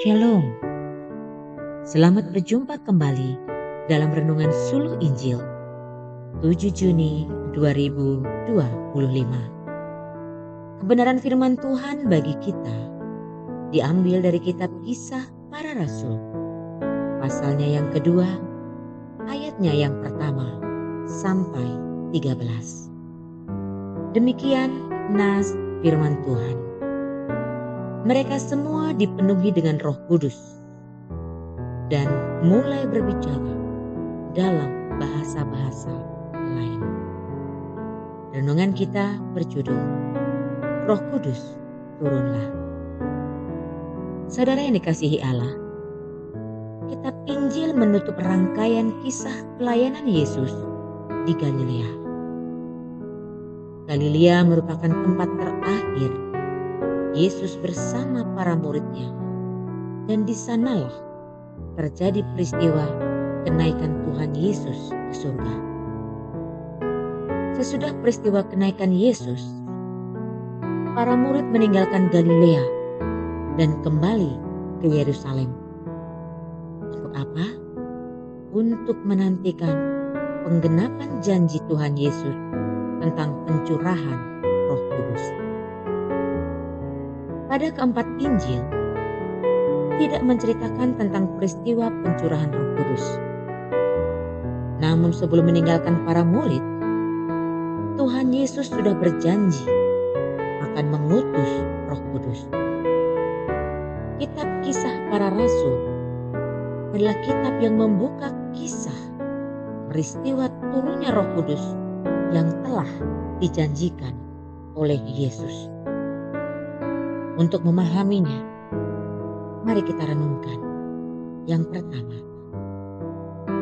Shalom, selamat berjumpa kembali dalam Renungan Suluh Injil 7 Juni 2025. Kebenaran firman Tuhan bagi kita diambil dari kitab Kisah Para Rasul, pasalnya yang kedua, ayatnya yang pertama sampai 13. Demikian nas firman Tuhan. Mereka semua dipenuhi dengan Roh Kudus dan mulai berbicara dalam bahasa-bahasa lain. Renungan kita berjudul Roh Kudus turunlah. Saudara yang dikasihi Allah, kitab Injil menutup rangkaian kisah pelayanan Yesus di Galilea. Galilea merupakan tempat terakhir Yesus bersama para muridnya, dan di sanalah terjadi peristiwa kenaikan Tuhan Yesus ke surga. Sesudah peristiwa kenaikan Yesus, para murid meninggalkan Galilea dan kembali ke Yerusalem. Untuk apa? Untuk menantikan penggenapan janji Tuhan Yesus tentang pencurahan Roh Kudus. Pada keempat Injil tidak menceritakan tentang peristiwa pencurahan Roh Kudus. Namun sebelum meninggalkan para murid, Tuhan Yesus sudah berjanji akan mengutus Roh Kudus. Kitab Kisah Para Rasul adalah kitab yang membuka kisah peristiwa turunnya Roh Kudus yang telah dijanjikan oleh Yesus. Untuk memahaminya, mari kita renungkan. Yang pertama,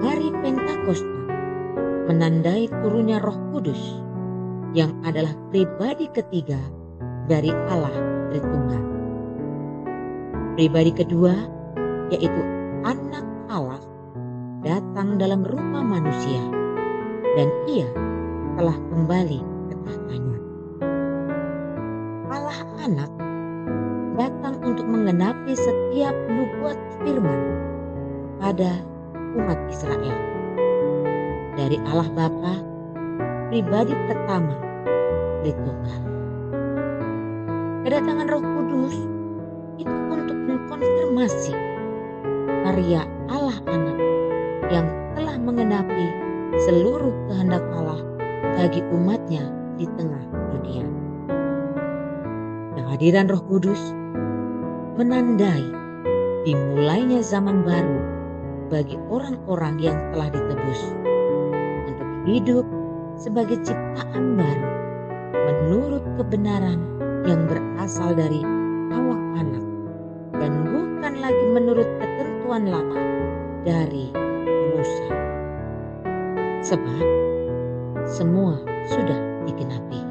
hari Pentakosta menandai turunnya Roh Kudus yang adalah pribadi ketiga dari Allah Tritunggal. Pribadi kedua, yaitu Anak Allah, datang dalam rupa manusia dan ia telah kembali ke tahtanya. Allah Anak datang untuk menggenapi setiap nubuat firman kepada umat Israel. Dari Allah Bapa, pribadi pertama Tritunggal. Kedatangan Roh Kudus itu untuk mengkonfirmasi karya Allah Anak yang telah menggenapi seluruh kehendak Allah bagi umatnya di tengah dunia. Kehadiran Roh Kudus menandai dimulainya zaman baru bagi orang-orang yang telah ditebus untuk hidup sebagai ciptaan baru menurut kebenaran yang berasal dari Allah Anak dan bukan lagi menurut ketentuan lama dari Musa. Sebab semua sudah digenapi.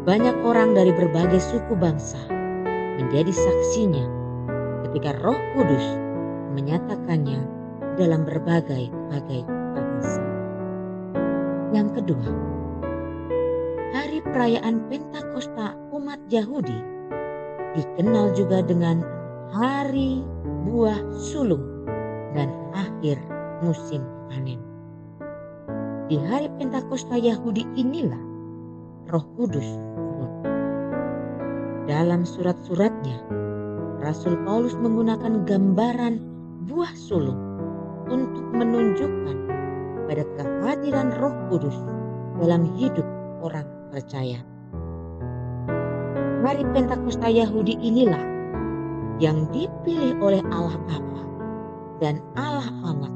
Banyak orang dari berbagai suku bangsa menjadi saksinya ketika Roh Kudus menyatakannya dalam berbagai bahasa. Yang kedua, hari perayaan Pentakosta umat Yahudi dikenal juga dengan Hari Buah Sulung dan akhir musim panen. Di hari Pentakosta Yahudi inilah Roh Kudus turun. Dalam surat-suratnya, Rasul Paulus menggunakan gambaran buah sulung untuk menunjukkan pada kehadiran Roh Kudus dalam hidup orang percaya. Hari Pentakosta Yahudi inilah yang dipilih oleh Allah Bapa dan Allah Anak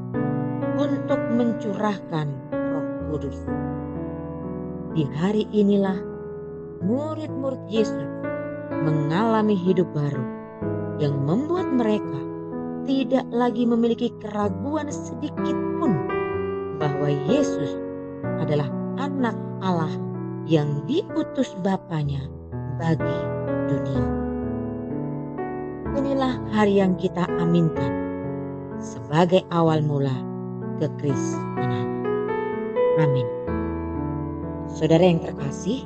untuk mencurahkan Roh Kudus. Di hari inilah murid-murid Yesus mengalami hidup baru yang membuat mereka tidak lagi memiliki keraguan sedikit pun bahwa Yesus adalah Anak Allah yang diutus Bapanya bagi dunia. Inilah hari yang kita aminkan sebagai awal mula kekristenan. Amin. Saudara yang terkasih,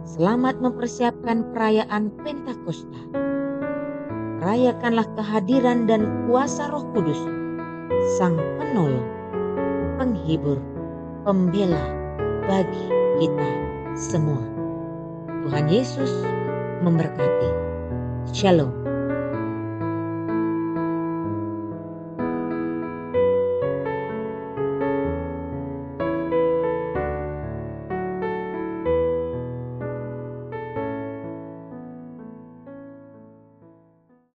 selamat mempersiapkan perayaan Pentakosta. rayakanlah kehadiran dan kuasa Roh Kudus, Sang Penolong, Penghibur, Pembela bagi kita semua. Tuhan Yesus memberkati. Shalom.